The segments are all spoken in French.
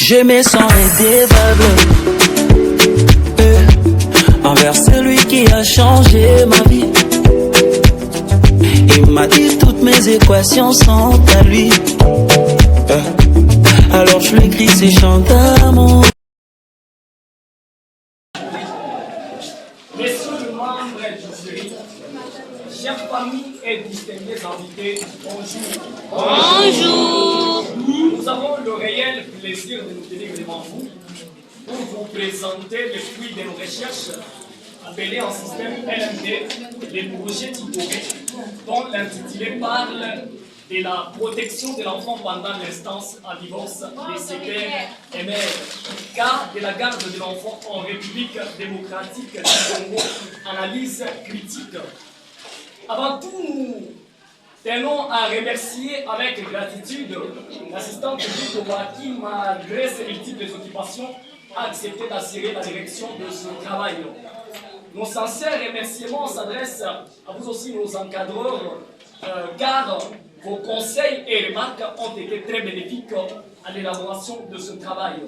Je me sens redevable envers celui qui a changé ma vie. Il m'a dit toutes mes équations sont à lui. Alors je lui écris ces chants d'amour. Messieurs membres du jury, chers familles et distingués invités, bonjour. Bonjour. Nous avons le réel plaisir de nous tenir devant vous pour vous présenter les fruits de nos recherches appelées en système LMD, les projets Titoré, dont l'intitulé parle de la protection de l'enfant pendant l'instance en divorce des ses pères et mères, cas de la garde de l'enfant en République démocratique du Congo, analyse critique. Avant tout, nous tenons à remercier avec gratitude l'assistante publique qui, malgré ses multiples occupations, a accepté d'assurer la direction de ce travail. Nos sincères remerciements s'adressent à vous aussi, nos encadreurs, car vos conseils et remarques ont été très bénéfiques à l'élaboration de ce travail.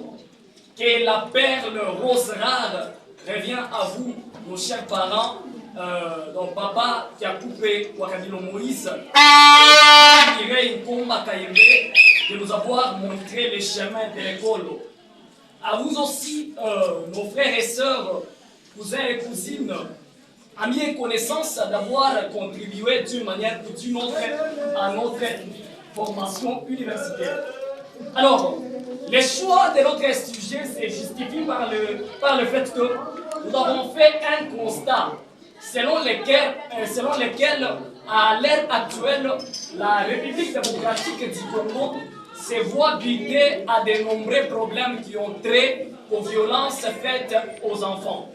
Que la perle rose rare revient à vous, nos chers parents, donc papa qui a coupé Wakadilo Moïse, de nous avoir montré les chemins de l'école. À vous aussi, nos frères et sœurs, cousins et cousines, amis et connaissances, d'avoir contribué d'une manière ou d'une autre à notre formation universitaire. Alors, le choix de notre sujet se justifie par le fait que nous avons fait un constat selon lequel à l'ère actuelle, la République démocratique du Congo se voit butée à de nombreux problèmes qui ont trait aux violences faites aux enfants.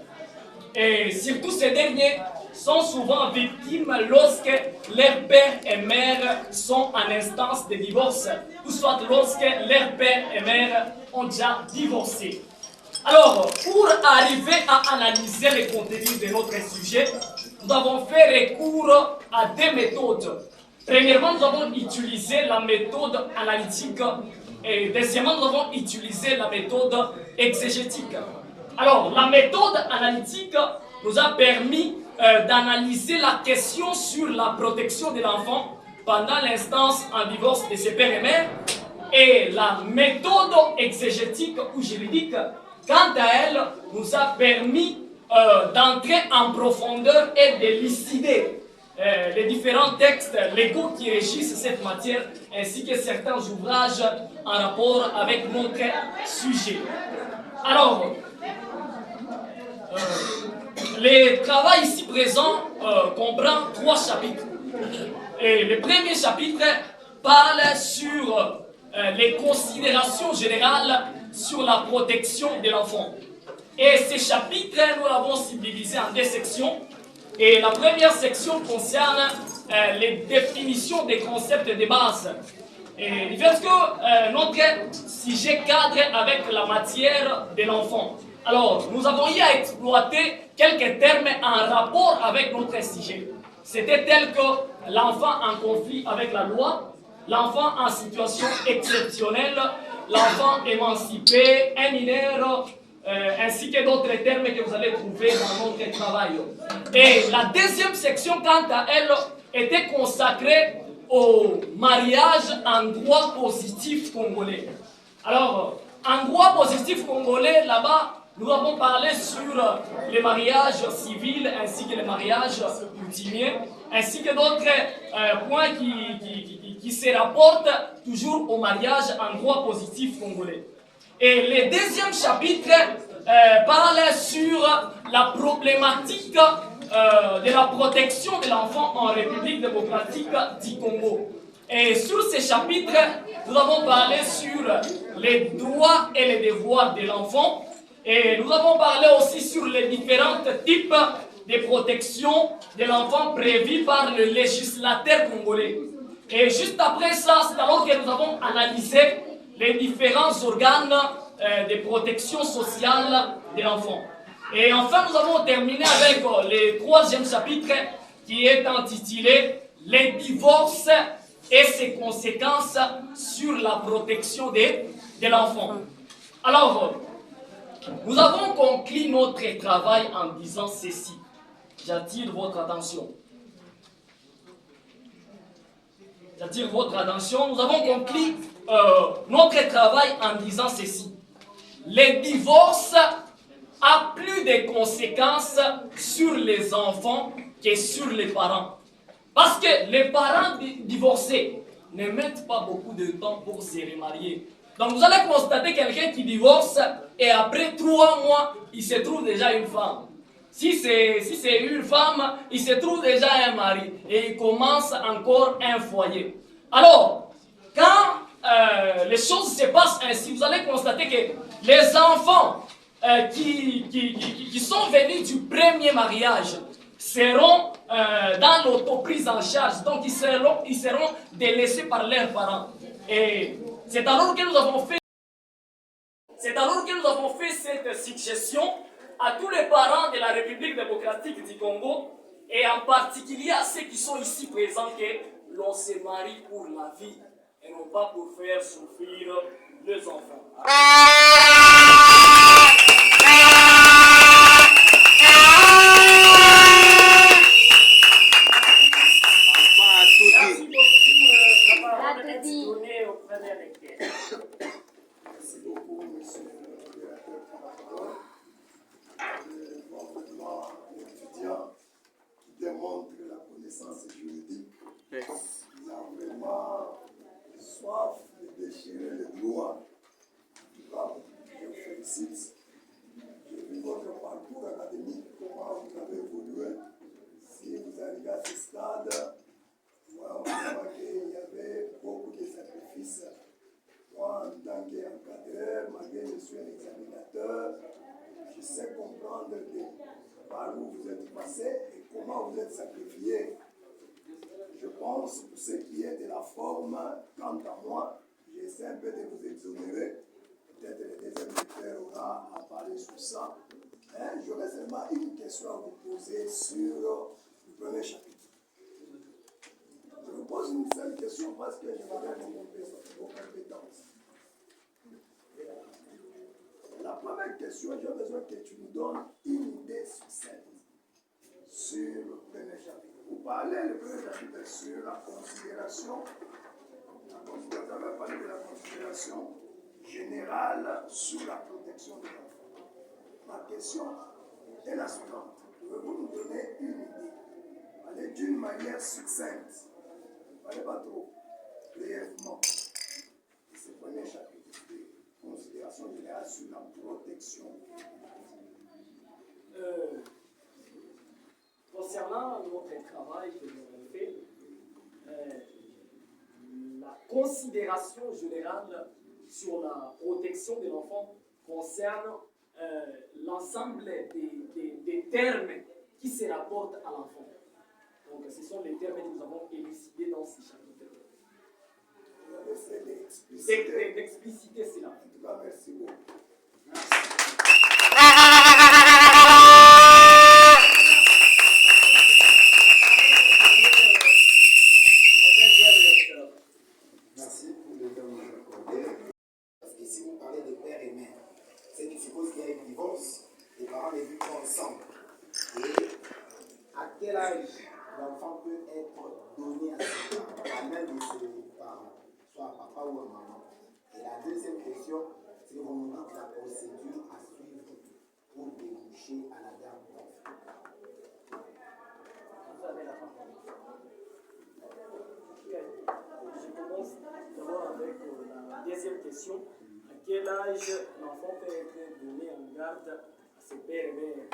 Et surtout ces derniers sont souvent victimes lorsque leurs pères et mères sont en instance de divorce, ou soit lorsque leurs pères et mères ont déjà divorcé. Alors, pour arriver à analyser le contenu de notre sujet, nous avons fait recours à deux méthodes. Premièrement, nous avons utilisé la méthode analytique et deuxièmement, nous avons utilisé la méthode exégétique. Alors, la méthode analytique nous a permis d'analyser la question sur la protection de l'enfant pendant l'instance en divorce de ses pères et mères, et la méthode exégétique ou juridique, quant à elle, nous a permis d'entrer en profondeur et d'élucider les différents textes légaux qui régissent cette matière, ainsi que certains ouvrages en rapport avec notre sujet. Alors, le travail ici présent comprend 3 chapitres. Et le premier chapitre parle sur les considérations générales sur la protection de l'enfant. Et ces chapitres, nous l'avons subdivisé en 2 sections. Et la première section concerne les définitions des concepts de base. Et du fait que notre sujet cadre avec la matière de l'enfant. Alors, nous avons eu à exploiter quelques termes en rapport avec notre sujet. C'était tel que l'enfant en conflit avec la loi, l'enfant en situation exceptionnelle, l'enfant émancipé, un mineur, ainsi que d'autres termes que vous allez trouver dans notre travail. Et la deuxième section, quant à elle, était consacrée au mariage en droit positif congolais. Alors, en droit positif congolais, là-bas, nous avons parlé sur les mariages civils ainsi que les mariages coutumiers, ainsi que d'autres points qui se rapportent toujours au mariage en droit positif congolais. Et le deuxième chapitre parle sur la problématique de la protection de l'enfant en République démocratique du Congo. Et sur ces chapitres, nous avons parlé sur les droits et les devoirs de l'enfant. Et nous avons parlé aussi sur les différents types de protection de l'enfant prévus par le législateur congolais. Et juste après ça, c'est alors que nous avons analysé les différents organes de protection sociale de l'enfant. Et enfin, nous avons terminé avec le 3e chapitre qui est intitulé « Les divorces et ses conséquences sur la protection de l'enfant ». Alors, nous avons conclu notre travail en disant ceci. J'attire votre attention. J'attire votre attention. Nous avons conclu notre travail en disant ceci. Le divorce a plus de conséquences sur les enfants que sur les parents. Parce que les parents divorcés ne mettent pas beaucoup de temps pour se remarier. Donc vous allez constater quelqu'un qui divorce et après 3 mois, il se trouve déjà une femme. Si c'est une femme, il se trouve déjà un mari et il commence encore un foyer. Alors, quand les choses se passent ainsi, vous allez constater que les enfants qui sont venus du premier mariage seront dans l'autoprise en charge, donc ils seront délaissés par leurs parents. Et c'est alors que nous avons fait cette suggestion à tous les parents de la République démocratique du Congo et en particulier à ceux qui sont ici présents que l'on se marie pour la vie et non pas pour faire souffrir les enfants. Merci beaucoup, la parole est donnée au premier lecteur. Merci beaucoup, monsieur le directeur Parador, de votre droit étudiant qui démontre la connaissance juridique. Il a vraiment soif de déchirer le droit. Je vous félicite. J'ai vu votre parcours académique, comment vous avez évolué. Si vous arrivez à ce stade, on voit qu'il y avait beaucoup de sacrifices. Moi, en tant qu'encadreur, malgré que je suis un examinateur, je sais comprendre par où vous êtes passé et comment vous êtes sacrifié. Je pense, pour ce qui est de la forme, quant à moi, j'essaie un peu de vous exonérer. Peut-être le deuxième lecteur aura à parler sur ça. J'aurais seulement une question à vous poser sur le premier chapitre. Je vous pose une seule question parce que je connais vos compétences. La première question, j'ai besoin que tu nous donnes une idée succincte sur le premier chapitre. Vous parlez le premier chapitre sur la considération. Vous avez parlé de la considération générale sur la protection de l'enfant. Ma question est la suivante. Pouvez-vous nous donner une idée? Allez d'une manière succincte. Allez pas trop, brièvement. Ce premier chapitre de considération générale sur la protection. Concernant notre travail que nous avons fait, la considération générale sur la protection de l'enfant concerne l'ensemble des termes qui se rapportent à l'enfant. Donc, ce sont les termes que nous avons élucidés dans ce chapitre. Vous avez fait d'expliciter cela. En tout cas, merci beaucoup. Merci pour le temps que vous accordez. Parce que si vous parlez de père et mère, c'est qu'il suppose qu'il y a un divorce, les parents ne vivent pas ensemble. Et à quel âge l'enfant peut être donné à ses parents, à l'un de ses parents, soit à papa ou à maman? Et la deuxième question, c'est que vous nous dites la procédure à suivre pour déboucher à la garde d'enfant. Vous avez la parole. Je commence d'abord avec la deuxième question. À quel âge l'enfant peut être donné en garde à ses pères et mères?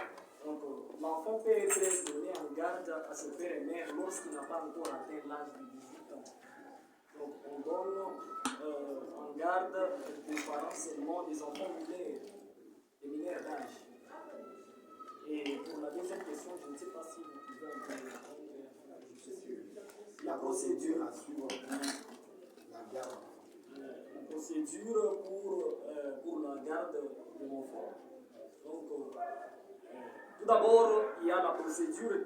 Donc, l'enfant peut être donné en garde à ses pères et mères lorsqu'il n'a pas encore atteint l'âge de 18 ans. Donc, on donne en garde aux parents seulement des enfants mineurs, des mineurs d'âge. Et pour la deuxième question, je ne sais pas si vous pouvez un peu répondre. La procédure à suivre la garde. La procédure pour la garde de l'enfant. Donc, tout d'abord, il y a la procédure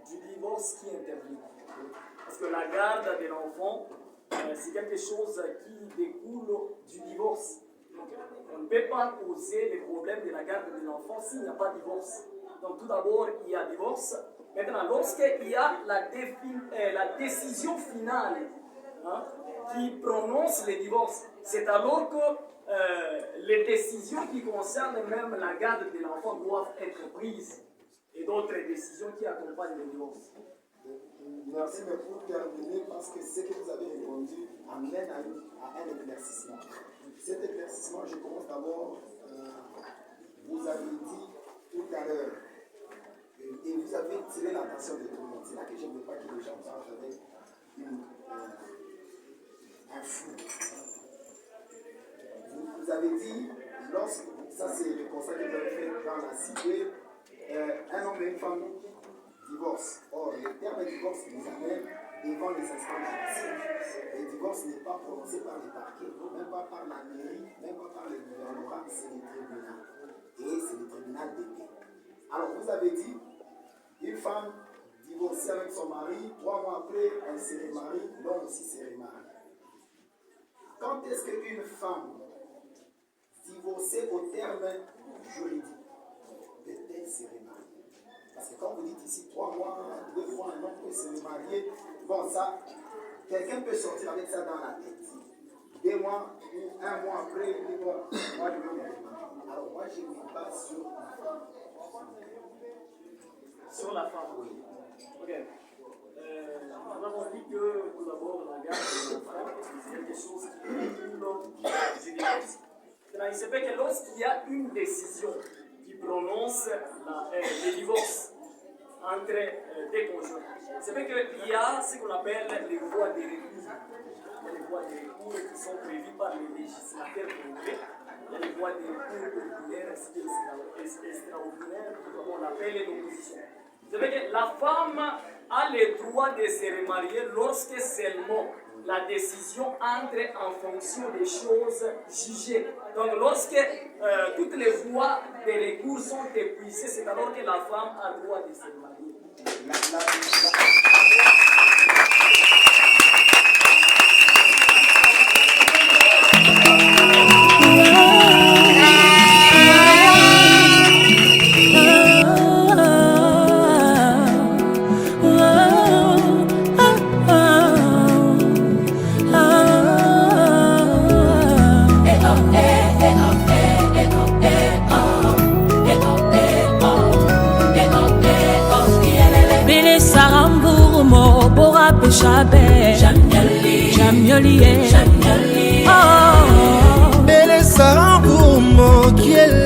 du divorce qui intervient. Parce que la garde de l'enfant, c'est quelque chose qui découle du divorce. Donc, on ne peut pas poser les problèmes de la garde de l'enfant s'il n'y a pas de divorce. Donc tout d'abord, il y a divorce. Maintenant, lorsqu'il y a la décision finale qui prononce le divorce, c'est alors que les décisions qui concernent même la garde de l'enfant doivent être prises et d'autres décisions qui accompagnent le divorce. Merci, mais pour terminer, parce que ce que vous avez répondu amène à un éclaircissement. Cet éclaircissement, je commence d'abord, vous avez dit tout à l'heure, et vous avez tiré l'attention de tout le monde. C'est là que je ne veux pas que les gens parlent avec un flou. Vous avez dit, lorsque, ça c'est le constat que vous avez fait dans la cité, un homme et une femme divorce. Or, le terme divorce nous amène devant les instances judiciaires. Le divorce n'est pas prononcé par les parquets, même pas par la mairie, même pas par le gouvernement, c'est le tribunal. Et c'est le tribunal d'épée. Alors, vous avez dit, une femme divorcée avec son mari, 3 mois après, elle se remarie, l'homme aussi se remarie. Quand est-ce qu'une femme divorcée au terme juridique peut-elle se remarier? Parce que quand vous dites ici 3 mois, 2 fois, un homme peut se remarier, bon, ça, quelqu'un peut sortir avec ça dans la tête. 2 mois ou 1 mois après, il dit bon, moi je veux me remarier. Alors moi je ne pas sur la femme. Sur la femme, oui. Ok. Nous avons dit que tout d'abord la garde de l'enfant c'est quelque chose qui est du divorce. Il se fait que lorsqu'il y a une décision qui prononce le divorce entre des conjoints, c'est vrai qu'il y a ce qu'on appelle les voies de recours. Il y a les voies de recours qui sont prévues par les législateurs congolais. Il y a les voies de recours ordinaires et extraordinaires, comme on appelle l'opposition. C'est vrai que la femme a le droit de se remarier lorsque seulement la décision entre en fonction des choses jugées. Donc lorsque toutes les voies de recours sont épuisées, c'est alors que la femme a le droit de se remarier. Bele Sarambourmo qui est